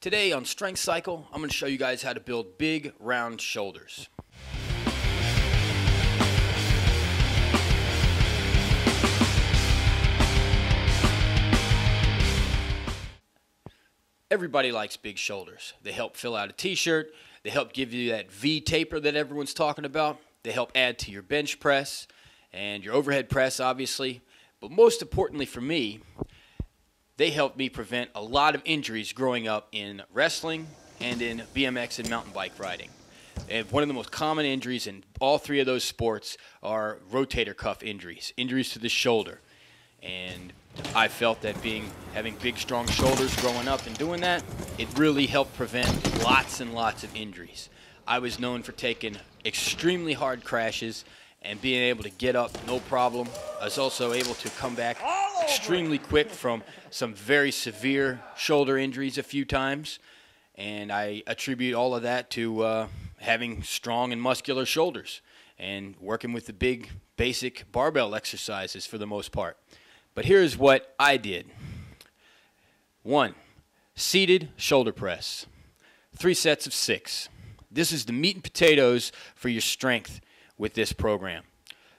Today on Strength Cycle, I'm going to show you guys how to build big, round shoulders. Everybody likes big shoulders. They help fill out a t-shirt. They help give you that V taper that everyone's talking about. They help add to your bench press and your overhead press, obviously. But most importantly for me, they helped me prevent a lot of injuries growing up in wrestling and in BMX and mountain bike riding. And one of the most common injuries in all three of those sports are rotator cuff injuries, injuries to the shoulder. And I felt that having big, strong shoulders growing up and doing that, it really helped prevent lots and lots of injuries. I was known for taking extremely hard crashes and being able to get up no problem. I was also able to come back extremely quick from some very severe shoulder injuries a few times, and I attribute all of that to having strong and muscular shoulders and working with the big basic barbell exercises for the most part. But here's what I did. 1, seated shoulder press, 3 sets of 6. This is the meat and potatoes for your strength with this program.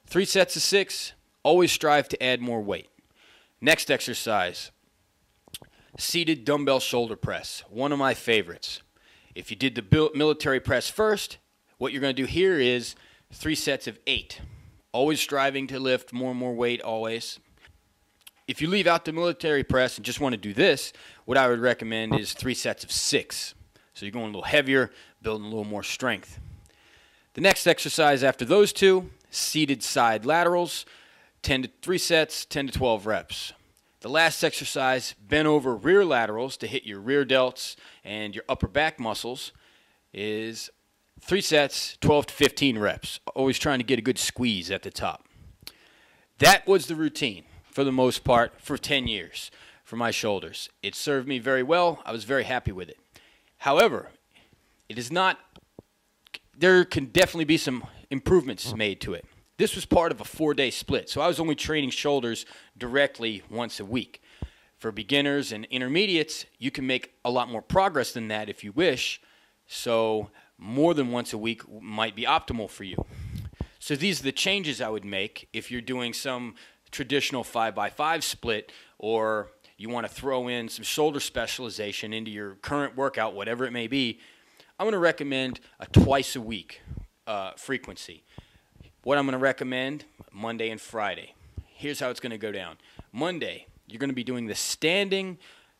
3 sets of 6, always strive to add more weight. Next exercise, seated dumbbell shoulder press, one of my favorites. If you did the military press first, what you're going to do here is 3 sets of 8, always striving to lift more and more weight always. If you leave out the military press and just want to do this, what I would recommend is 3 sets of 6. So you're going a little heavier, building a little more strength. The next exercise after those two, seated side laterals, 3 sets, 10 to 12 reps. The last exercise, bent over rear laterals to hit your rear delts and your upper back muscles, is 3 sets, 12 to 15 reps. Always trying to get a good squeeze at the top. That was the routine for the most part for 10 years for my shoulders. It served me very well. I was very happy with it. However, it is not. There can definitely be some improvements made to it. This was part of a 4-day split, so I was only training shoulders directly once a week. For beginners and intermediates, you can make a lot more progress than that if you wish, so more than once a week might be optimal for you. So these are the changes I would make if you're doing some traditional 5x5 split, or you want to throw in some shoulder specialization into your current workout, whatever it may be. I'm going to recommend a twice a week frequency. What I'm going to recommend, Monday and Friday. Here's how it's going to go down. Monday, you're going to be doing the standing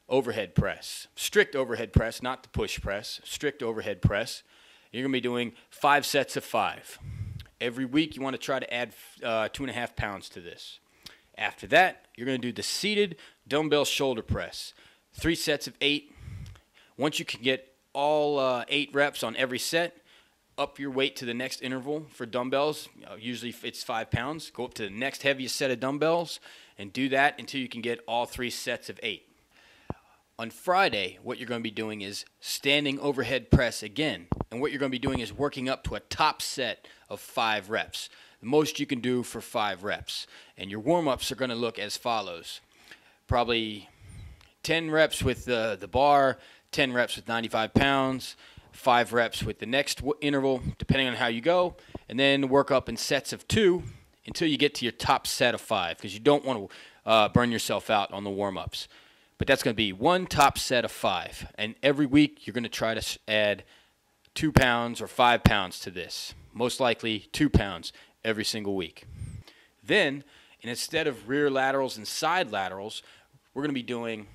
overhead press. Strict overhead press, not the push press. Strict overhead press. You're going to be doing 5 sets of 5. Every week, you want to try to add 2.5 pounds to this. After that, you're going to do the seated dumbbell shoulder press. 3 sets of 8. Once you can get all 8 reps on every set, up your weight to the next interval for dumbbells. Usually it's 5 pounds. Go up to the next heaviest set of dumbbells and do that until you can get all 3 sets of 8. On Friday, what you're going to be doing is standing overhead press again. And what you're going to be doing is working up to a top set of 5 reps. The most you can do for 5 reps. And your warm-ups are going to look as follows. Probably 10 reps with the bar, 10 reps with 95 pounds, 5 reps with the next interval, depending on how you go, and then work up in sets of 2 until you get to your top set of 5, because you don't want to burn yourself out on the warm-ups. But that's going to be 1 top set of 5, and every week you're going to try to add 2 pounds or 5 pounds to this, most likely 2 pounds every single week. Then, and instead of rear laterals and side laterals, we're going to be doing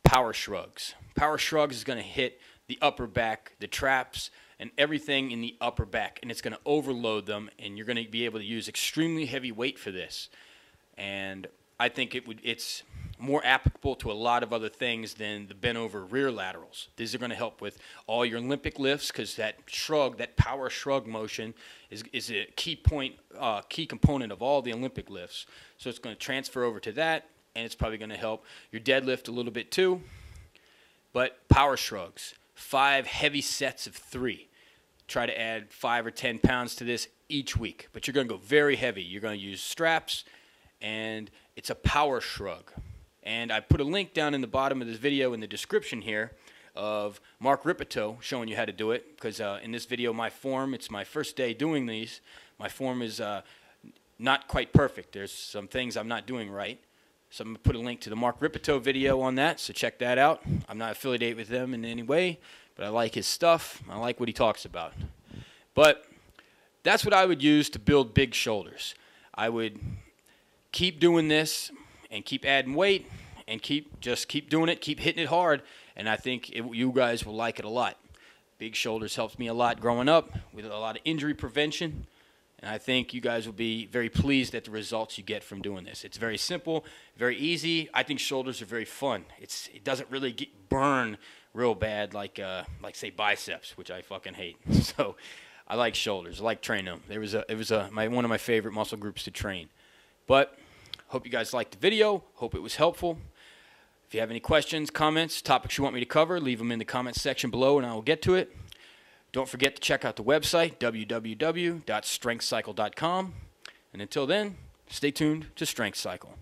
power shrugs. Power shrugs is going to hit the upper back, the traps, and everything in the upper back, and it's going to overload them, and you're going to be able to use extremely heavy weight for this. And I think it's more applicable to a lot of other things than the bent over rear laterals. These are going to help with all your Olympic lifts, because that shrug, that power shrug motion is a key component of all the Olympic lifts. So it's going to transfer over to that, and it's probably going to help your deadlift a little bit too. But power shrugs, 5 heavy sets of 3. Try to add 5 or 10 pounds to this each week. But you're going to go very heavy. You're going to use straps, and it's a power shrug. And I put a link down in the bottom of this video in the description here of Mark Ripito showing you how to do it, because in this video, my form, it's my first day doing these. My form is not quite perfect. There's some things I'm not doing right. So I'm going to put a link to the Mark Ripito video on that, so check that out. I'm not affiliated with them in any way, but I like his stuff. I like what he talks about. But that's what I would use to build big shoulders. I would keep doing this and keep adding weight and just keep doing it, keep hitting it hard, and I think you guys will like it a lot. Big shoulders helped me a lot growing up with a lot of injury prevention, and I think you guys will be very pleased at the results you get from doing this. It's very simple, very easy. I think shoulders are very fun. It doesn't really burn real bad like say biceps, which I fucking hate. So I like shoulders. I like training them. It was one of my favorite muscle groups to train. But hope you guys liked the video. Hope it was helpful. If you have any questions, comments, topics you want me to cover, leave them in the comments section below and I will get to it. Don't forget to check out the website, www.strengthcycle.com. And until then, stay tuned to Strength Cycle.